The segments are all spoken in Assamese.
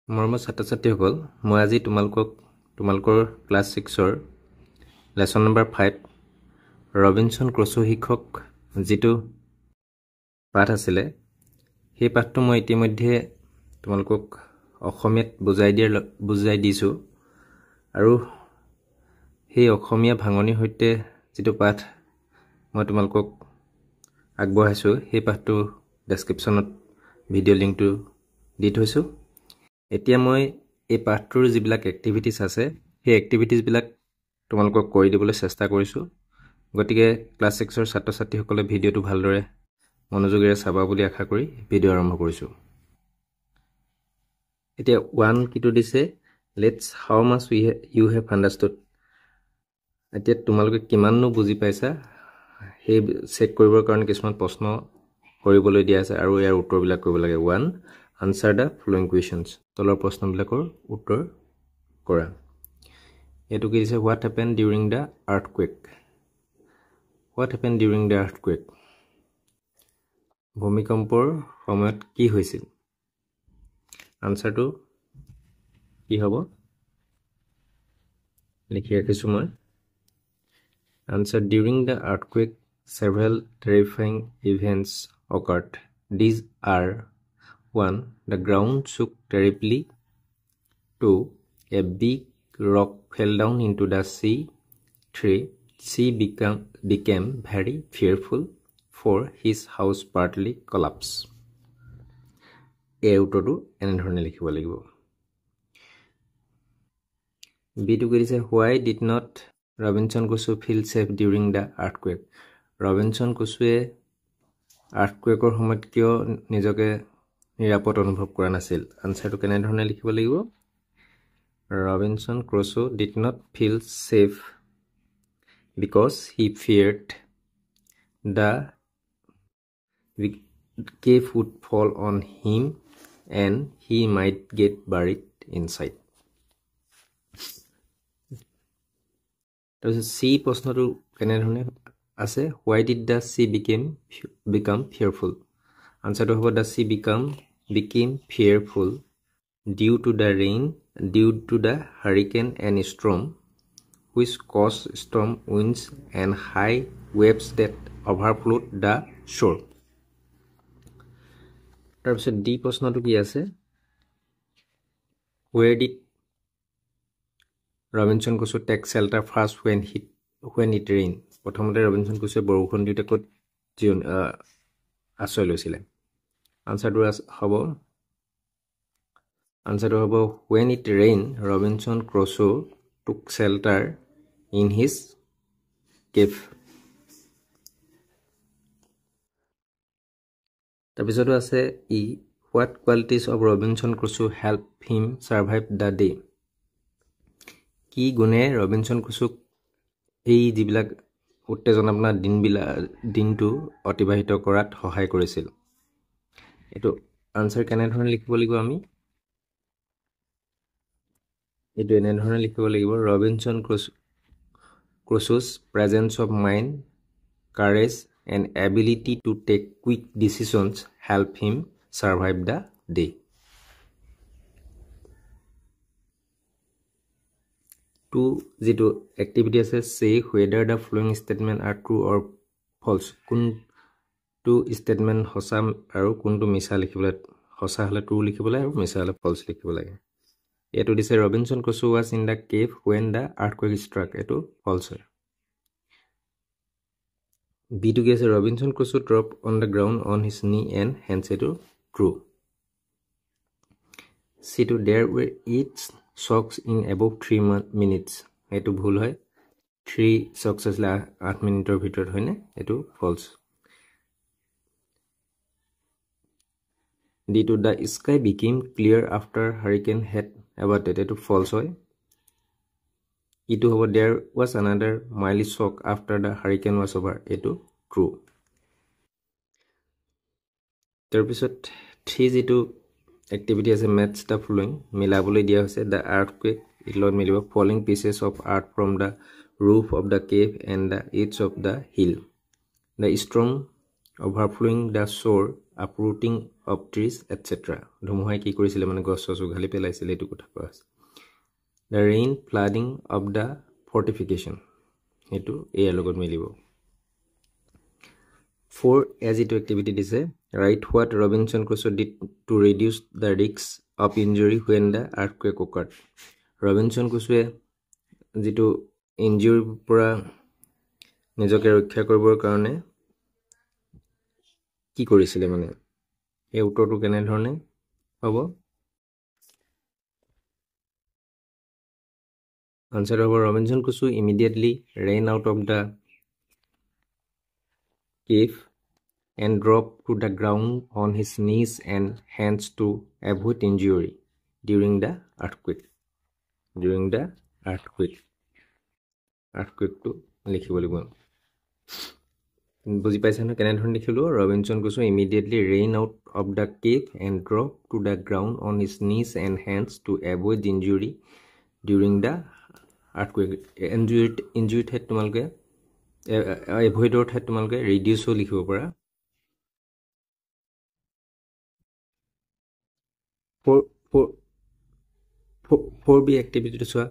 মৰমৰ ছাত্ৰ-ছাত্ৰীসকল, মই আজি তোমালোকৰ ক্লাছ 6ৰ লেসন নম্বৰ 5 ৰবিনসন ক্ৰুছো শিক্ষক যিটো পাঠ আছিলে সেই পাঠটো মই ইতিমধ্যে তোমালোকক অসমীয়াত বুজাই দিছো আৰু সেই অসমীয়া ভাঙনিৰ সৈতে যিটো পাঠ মই তোমালোকক আগবঢ়াইছো সেই পাঠটো ডেসক্ৰিপচনত ভিডিও লিংকটো দি থৈছো। এতিয়া মই এই পাঠটোৰ যিবিলাক এক্টিভিটিজ আছে সেই এক্টিভিটিজ বিলাক তোমালোকক কৰি দিবলৈ চেষ্টা কৰিছো। গতিকে ক্লাছ 6ৰ ছাত্ৰ-ছাত্ৰীসকলে ভিডিওটো ভালদৰে মনোযোগেৰে চাবা বুলি আশা কৰি ভিডিও আৰম্ভ কৰিছো। এতিয়া 1 কিটো দিছে let's how much you have understood. এতিয়া তোমালোকে কিমাননো বুজি পাইছা সেই চেক কৰিবৰ কাৰণে কিছুমান প্ৰশ্ন কৰিবলৈ দিয়া আছে আৰু ইয়াৰ উত্তৰবিলাক কৰিব লাগে। 1 Answer the following questions. তলৰ প্ৰশ্নবিলাকৰ উত্তৰ কৰা। এটো কি দিছে what happened during the earthquake? What happened during the earthquake? ভূমিকম্পৰ সময়ত কি হৈছিল? আনসাৰটো কি হ'ব? লিখি ৰাখিছো মই। Answer during the earthquake several terrifying events occurred. These are 1. The ground shook terribly. 2. A big rock fell down into the sea. 3. Sea became very fearful. 4. His house partly collapsed. এই উত্তৰটো এনেধৰণে লিখিব লাগিব। বিটো কৰিছে why did not Robinson Crusoe feel safe during the earthquake? Robinson Crusoe earthquakeৰ সময়ত কিয় নিজকে নিৰাপদ অনুভৱ কৰা নাছিল? আনসাৰটো কেনে ধৰণে লিখিব লাগিব? Robinson Crusoe did not feel safe because he feared the cave would fall on him and he might get buried inside. তাৰপিছত C প্ৰশ্নটো কেনে ধৰণে আছে why did the sea become fearful? আনসাৰটো হ'ব the sea became fearful due to the hurricane and storm which caused storm winds and high waves that overflowed the shore. তাৰপিছত D প্ৰশ্নটো কি আছে where did Robinson Crusoe take shelter first when it rained? প্ৰথমতে ৰবিনসন ক্ৰুছোৱে বৰষুণ দিওঁতে ক'ত আশ্ৰয় লৈছিলে? আনসাৰটো হ'ব when it rained Robinson Crusoe took shelter in his cave. তাৰপিছতো আছে what qualities of Robinson Crusoe help him survive the day? কি গুণে ৰবিনসন ক্ৰুছোক এই যিবিলাক উত্তেজনাপূৰ্ণ দিনটো অতিবাহিত কৰাত সহায় কৰিছিল? এটো আনসাৰ কেনে ধৰণে লিখিব লাগিব আমি? এটো এনে ধৰণে লিখিব লাগিব ৰবিনসন ক্ৰুছো's presence of mind, courage and ability to take quick decisions help him survive the day. 2 যেটো এক্টিভিটি আছে say whether the following statement are true or false. কোনটো স্টেটমেন্ট সঁচা আৰু কোনটো মিছা লিখিবলৈ সঁচা হলে ট্ৰু লিখিব লাগে আৰু মিছা হলে ফলছ লিখিব লাগে। এটো দিছে Robinson Crusoe was in the cave when the earthquake struck. এটো ফলছ হয়। বি টু গেছে Robinson Crusoe dropped on the ground on his knee and hands. এটো ট্ৰু। সি টু there were 8 shocks in above 3 minutes. এটো ভুল হয়। 3 shocks আসলে 8 মিনিটৰ ভিতৰত হয়নে? এটো ফলছ। D to the sky became clear after hurricane had abated. এটো ফলছ হয়। E to হ'ব there was another mild shock after the hurricane was over. এটো true. তাৰপিছত 3 যেটো activity আছে match the following মিলাবলৈ দিয়া হৈছে the earthquake ইলত মিলিব falling pieces of earth from the roof of the cave and the edge of the hill. The storm overflowing the shore uprooting of trees, etc. ধুমুহাই কি কৰিছিলে মানে গছ চছ উঘালি পেলাইছিলে এইটো কথা কোৱা আছে the rain flooding of the fortification এইটো ইয়াৰ লগত মিলিব 4 as it activity দিছে write what Robinson Crusoe did to reduce the risks of injury when the earthquake occurred Robinson Crusoe যেটো ইনজুৰি পৰা নিজকে ৰক্ষা কৰিবৰ কাৰণে কি কৰিছিলে মানে এই উত্তৰটো কেনে ধৰণে হ'ব answer হ'ব Robinson Crusoe immediately ran out of the cave and dropped to the ground on his knees and hands to avoid injury during the earthquake to লিখিব লাগিব বুজি পাইছা না কেনে ধৰণে লিখিলো Robinson Crusoe immediately ran out of the cave and dropped to the ground on his knees and hands to avoid injury during the earthquake injured head তোমালকে avoid or head তোমালকে reduce ও লিখিব পাৰা for be activity to soa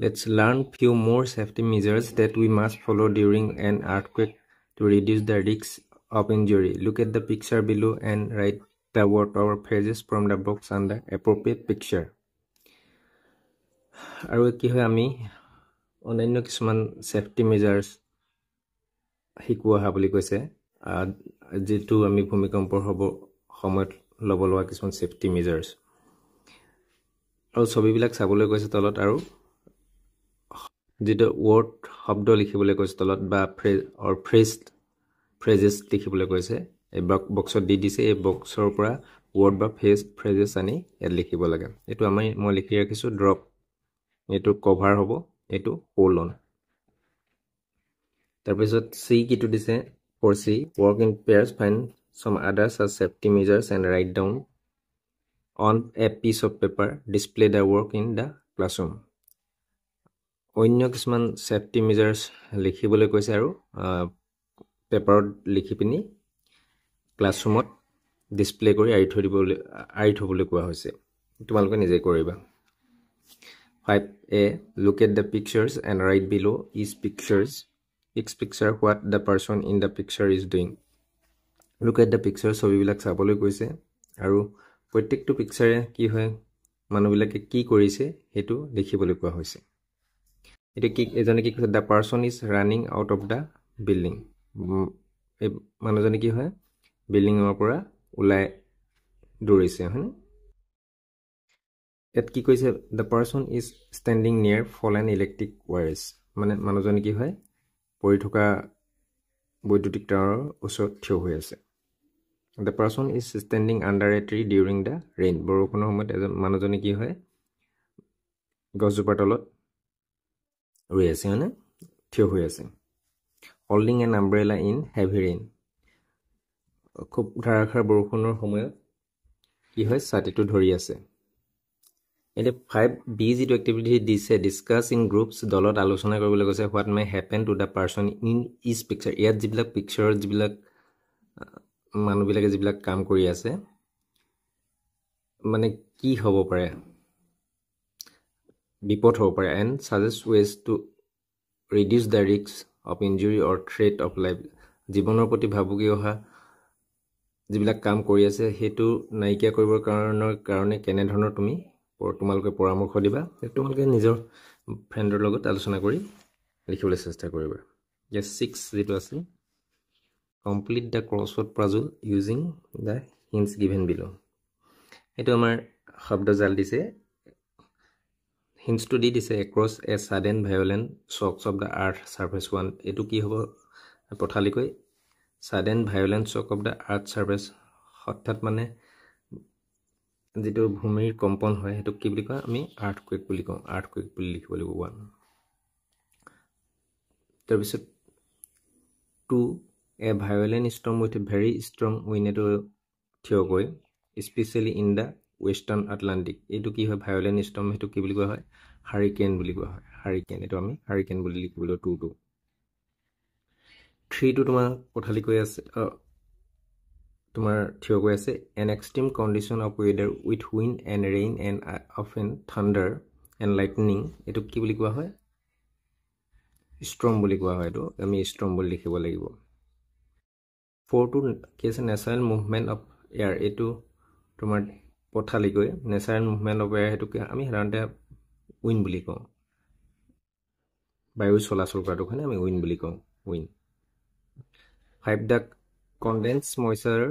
let's learn few more safety measures that we must follow during an earthquake to reduce the risks of injury look at the picture below and write the word or phrases from the box under appropriate picture আৰু কি হয় আমি অনন্য কিছুমান সেফটি মেজাৰ্স শিকোৱা হা বুলি কৈছে যেটো আমি ভূমিকম্পৰ হ'ব সময়ত লব লোৱা কিছুমান সেফটি মেজাৰ্স আৰু ছবিবিলাক চাবলৈ কৈছে তলত আৰু যেটো ওয়াৰ্ড শব্দ লিখিবলৈ কৈছে তলত বা ফ্ৰেজেস লিখিবলৈ কৈছে এই বক্সত দি দিছে এই বক্সৰ পৰা ওয়াৰ্ড বা ফ্ৰেজেস আনি ইয়াত লিখিব লাগে এটো মই লিখি ৰাখিছো ড্ৰপ এটো কভাৰ হ'ব এটো হোল্ড অন তাৰপিছত সি কিটো দিছে for C work in pairs find some others as safety measures and write down on a piece of paper display the work in the classroom অন্য কিছুমান সেফটি মেজাৰ্স লিখিবলৈ কৈছে আৰু পেপাৰত লিখি পিনি ক্লাছৰুমত ডিসপ্লে কৰি আৰি থবলৈ কোৱা হৈছে তোমালোকে নিজে কৰিবা 5a look at the pictures and write below each picture what the person in the picture is doing look at the picture ছবিবিলাক চাবলৈ কৈছে আৰু প্ৰত্যেকটো পিকচাৰে কি হয় মানুহবিলাকে কি কৰিছে হেতু দেখিবলৈ কোৱা হৈছে এটো কি এজনে কি কৈছে the person is running out of the building এই মানুহজনে কি হয় বিল্ডিংৰ পৰা ওলাই দৌৰিছে হয়নে এত কি কৈছে the person is standing near fallen electric wires মানে মানুহজনে কি হয় পৰি থকা বৈদ্যুতিক তাৰৰ ওচৰত থিয় হৈ আছে the person is standing under a tree during the rain বৰষুণৰ সময়ত এজন মানুহজনে কি হয় গছজোপাৰ তলত ৰৈ আছে হয়নে থিয় হৈ আছে holding an umbrella in heavy rain খুব ধাৰাসাৰ বৰষুণৰ সময়ত কি হয় ছাতিটো ধৰি আছে এতে 5b যেটো এক্টিভিটি দিছে ডিসকাস ইন গ্ৰুপস দলত আলোচনা কৰিবলৈ কৈছে what may happen to the person in each picture ইয়াত যিবিলাক পিকচাৰ যিবিলাক মানুহবিলাকে যিবিলাক কাম কৰি আছে মানে কি হ'ব পাৰে বিপদ হ'ব পাৰে and suggest ways to reduce the risks of injury or threat of life জীৱনৰ প্ৰতি ভাবুকি অহা যিবিলাক কাম কৰি আছে হেতু নাইকিয়া কৰিবৰ কাৰণে কেনে ধৰণৰ তোমালোকে পৰামৰ্শ দিবা তোমালোকে নিজৰ ফ্ৰেণ্ডৰ লগত আলোচনা কৰি লিখিবলৈ চেষ্টা কৰিবা yes 6 যেটো আছে complete the crossword puzzle using the hints given below এটো আমাৰ শব্দজাল দিছে hints to দি দিছে across a sudden violent shocks of the earth surface one এটো কি হ'ব পঠালিকৈ sudden violent shock of the earth surface হঠাৎ মানে যেটো ভূমিৰ কম্পন হয় হেতু কি বুলি কয় আমি earthquake বুলি কওঁ earthquake বুলি লিখিব লাগিব 1 তাৰপিছত 2 a violent storm with a very strong wind এটো থিয় গৈ especially in the western Atlantic এটো কি হয় violent storm হেতু কি বুলি কোৱা হয় hurricane বুলি কোৱা হয় hurricane এটো আমি hurricane বুলি লিখিব লাগিব 2 3 টো তোমাৰ পঠালি কৈ আছে তোমাৰ থিয় কৈ আছে an extreme condition of weather with wind and rain and often thunder and lightning এটো কি বুলি কোৱা হয় storm বুলি কোৱা হয় এটো আমি storm বুলি লিখিব লাগিব 4 to কি আছে natural movement of air এটো তোমাৰ পথালি কৈ natural movement of air এটো আমি সাধাৰণতে wind বুলি কওঁ বায়ু চলাচল কৰাটো কাৰণে আমি wind বুলি কওঁ wind 5 the condensed moisture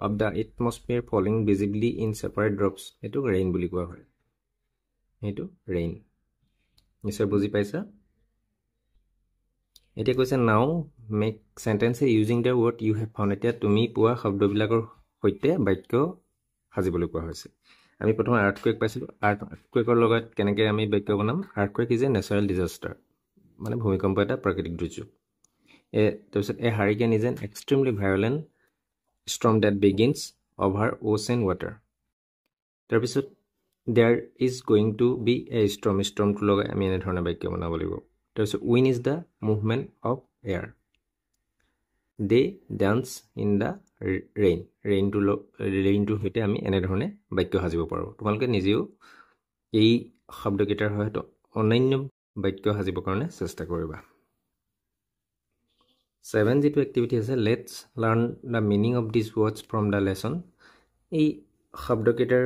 of the atmosphere falling visibly in separate drops eto rain বুলি কোৱা হয় eto rain নিশ্চয় বুজি পাইছা এতিয়া কৈছে now make sentence using the word you have found এতিয়া তুমি পোৱা শব্দবিলাকৰ সৈতে বাক্য সাজিবলৈ কোৱা হৈছে আমি প্ৰথম earthquake পাইছিলো earthquakeৰ লগত কেনেকৈ আমি বাক্য বনাম earthquake is a natural disaster মানে ভূমিকম্প এটা প্ৰাকৃতিক দুৰ্যোগ তাৰপিছত a hurricane is an extremely violent storm that begins over ocean water তাৰপিছত there is going to be a storm to লগাই আমি এনে ধৰণে বাক্য বনাব লাগিব তাৰপিছত wind is the movement of air they dance in the rain to হইতে আমি এনে ধৰণে বাক্য সাজিব পাৰো তোমালোকে নিজেও এই শব্দকেইটাৰ হয়তো অনন্য বাক্য সাজিবৰ কাৰণে চেষ্টা কৰিবা 7 যেটো এক্টিভিটি আছে let's learn the meaning of these words from the lesson এই শব্দকেইটাৰ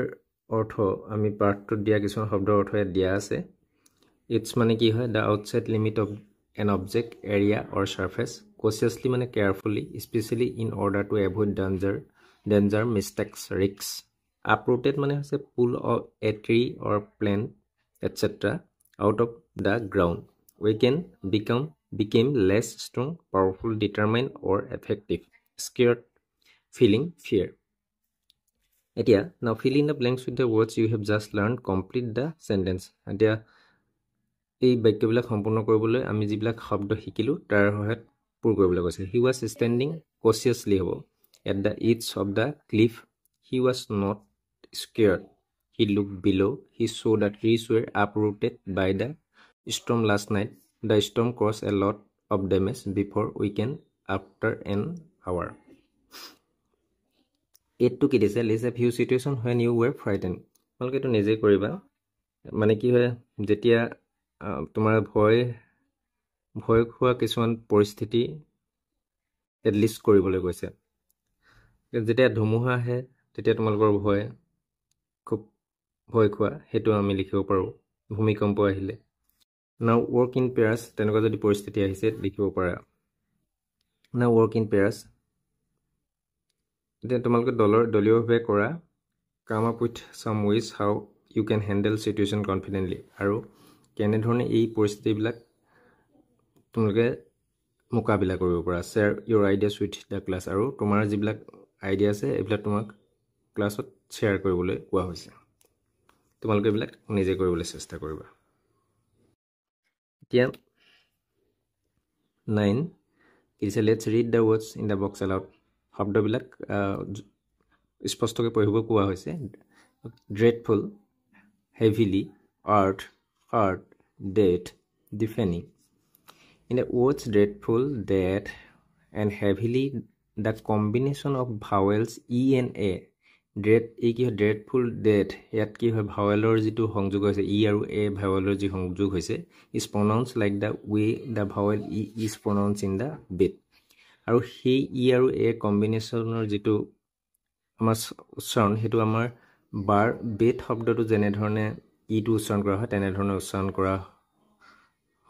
অৰ্থ আমি পাঠটোত দিয়া কিছুমান শব্দৰ অৰ্থ দিয়া আছে it's মানে কি হয় the outside limit of an object area or surface cautiously মানে carefully especially in order to avoid danger mistakes risks uprooted মানে হৈছে pull of a tree or plant etc out of the ground we can became less strong powerful determined or effective scared feeling fear etia now fill in the blanks with the words you have just learned complete the sentence etia এই বাক্যবিলাক সম্পূৰ্ণ কৰিবলৈ আমি যিবিলাক শব্দ শিকিলো তাৰ সহায়ত পূৰ কৰিবলৈ কৈছে he was standing cautiously হ'ব at the edge of the cliff he was not scared he looked below he saw that trees were uprooted by the storm last night the storm caused a lot of damage before weekend after an hour 8 to কি দিছে list a few situation when you were frightened তোমালোকে তো নিজে কৰিবা মানে কি হয় যেতিয়া তোমাৰ ভয় খোৱা কিছুমান পৰিস্থিতি এটলিষ্ট কৰিবলৈ কৈছে যেতিয়া ধুমুহা আহে তেতিয়া তোমালোকৰ খুব ভয় খোৱা হেতু আমি লিখিব পাৰো ভূমিকম্প আহিলে now work in pairs তেনেকুৱা যদি পৰিস্থিতি আহিছে লিখিব পাৰা now work in pairs এতিয়া তোমালোকে দলীয়ভাৱে কৰা come up with some ways how you can handle situation confidently আৰু কেনে ধৰণে এই পৰিস্থিতিবিলাক তোমালোকে মোকাবিলা কৰিব পাৰা share your ideas with the class আৰু তোমাৰ যিবিলাক আইডিয়া আছে এইবিলাক তোমাক ক্লাছত শ্বেয়াৰ কৰিবলৈ কোৱা হৈছে তোমালোকে এইবিলাক নিজে কৰিবলৈ চেষ্টা কৰিবা এতিয়া 9 is let's read the words in the box aloud শব্দবিলাক স্পষ্টকৈ পঢ়িব কোৱা হৈছে dreadful heavily earth hard death deafening in the words dreadful death and heavily the combination of vowels e and a dread এই কি হয় dreadful death ইয়াত কি হয় ভাৱেলৰ যেটো সংযোগ হৈছে e আৰু a ভাৱেলৰ যি সংযোগ হৈছে is pronounced like the way the vowel e is pronounced in the bit আৰু সেই e আৰু a কম্বিনেশনৰ যেটো আমাৰ উচ্চাৰণ হেতু আমাৰ bar bit শব্দটো যেনে ধৰণে e টু উচ্চাৰণ কৰা হয় তেনে ধৰণে উচ্চাৰণ কৰা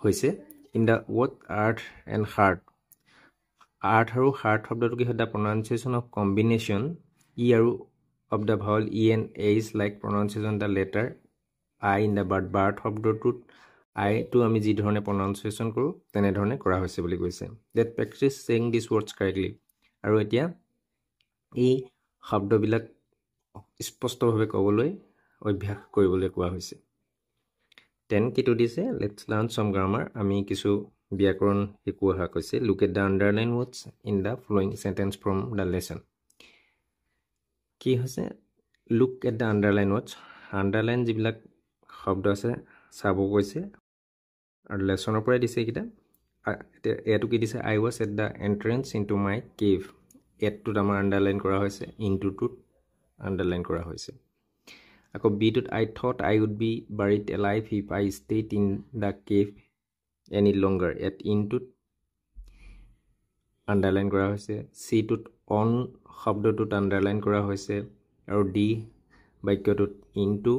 হৈছে in the word earth and heart earth আৰু heart শব্দটো কি হয় the pronunciation of combination e আৰু of the vowel e and a is like pronunciation the letter I in the word bird শব্দটোত I to আমি যি ধৰণে pronunciation কৰো তেনে ধৰণে কৰা হৈছে বুলি কৈছে that practice saying these words correctly আৰু এতিয়া এই শব্দবিলাক স্পষ্টভাৱে ক'বলৈ অভ্যাস কৰিবলৈ কোৱা হৈছে 10 কিটো দিছে let's learn some grammar আমি কিছু ব্যাকৰণ শিকোৱা কৈছে look at the underlined words in the following sentence from the lesson কি হৈছে look at the underlined words underline যিবিলাক শব্দ আছে চাব কৈছে আৰু লেসনৰ পৰা দিছে কিটা এটো কি দিছে I was at the entrance into my cave এটটোত আমাৰ আণ্ডাৰলাইন কৰা হৈছে, ইনটুটোত আণ্ডাৰলাইন কৰা হৈছে। আকৌ বিটোত I thought I would be buried alive if I stayed in the cave any longer, at ইনটোত আণ্ডাৰলাইন কৰা হৈছে। চিটোত অন শব্দটোত আণ্ডাৰলাইন কৰা হৈছে আৰু ডি বাক্যটোত ইনটু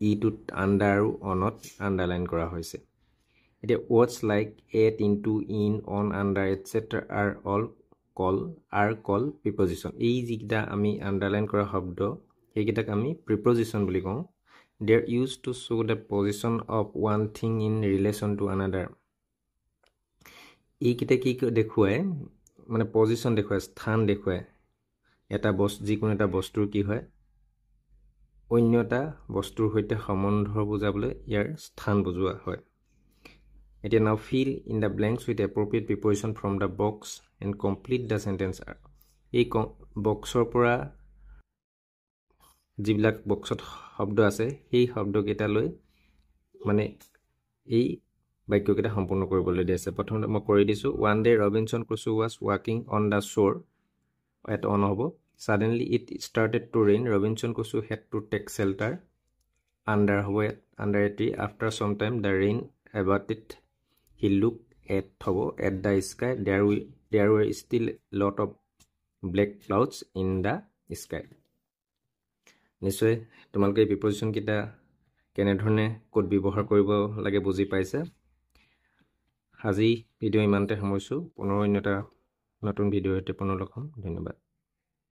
ইটোত আণ্ডাৰ আৰু অনত আণ্ডাৰলাইন কৰা হৈছে। এতিয়া words like at, into, in, on, under etcetera are call preposition. এই যিকেইটা আমি আণ্ডাৰলাইন কৰা শব্দ সেইকেইটাক আমি প্ৰিপজিশ্যন বুলি কওঁ। They are use to show' the position of one thing in relation to another. এইকেইটা কি দেখুৱাই, মানে পজিশ্যন দেখুৱাই, স্থান দেখুৱাই। এটা যিকোনো এটা বস্তুৰ কি হয়, অন্য এটা বস্তুৰ সৈতে সম্বন্ধ বুজাবলৈ ইয়াৰ স্থান বুজোৱা হয়। এতিয়া নাও fill in the blanks with appropriate preposition from the box and complete the sentence. এই বক্সৰ পৰা যিবিলাক বক্সত শব্দ আছে সেই শব্দকেইটালৈ মানে এই বাক্যকেইটা সম্পূৰ্ণ কৰিবলৈ দিয়া আছে। প্ৰথমতে মই কৰি দিছোঁ। One day Robinson Crusoe was ৱাকিং অন দ্য শ্ব'ৰ, ইয়াত অন হ'ব। Suddenly it started to rain, Robinson Crusoe had to take shelter, under হ'ব ইয়াত, under a tree. After some time the rain abated, he look at হ'ব, at the sky, there were still lot of black clouds in the sky. নিশ্চয় তোমালোকে এই প্ৰিপজিশ্যনকেইটা কেনেধৰণে ক'ত ব্যৱহাৰ কৰিব লাগে বুজি পাইছে। আজি ভিডিঅ' ইমানতে সামৰিছোঁ। পুনৰ অন্য এটা নতুন ভিডিঅ'ৰ সৈতে পুনৰ লগ হ'ম। ধন্যবাদ।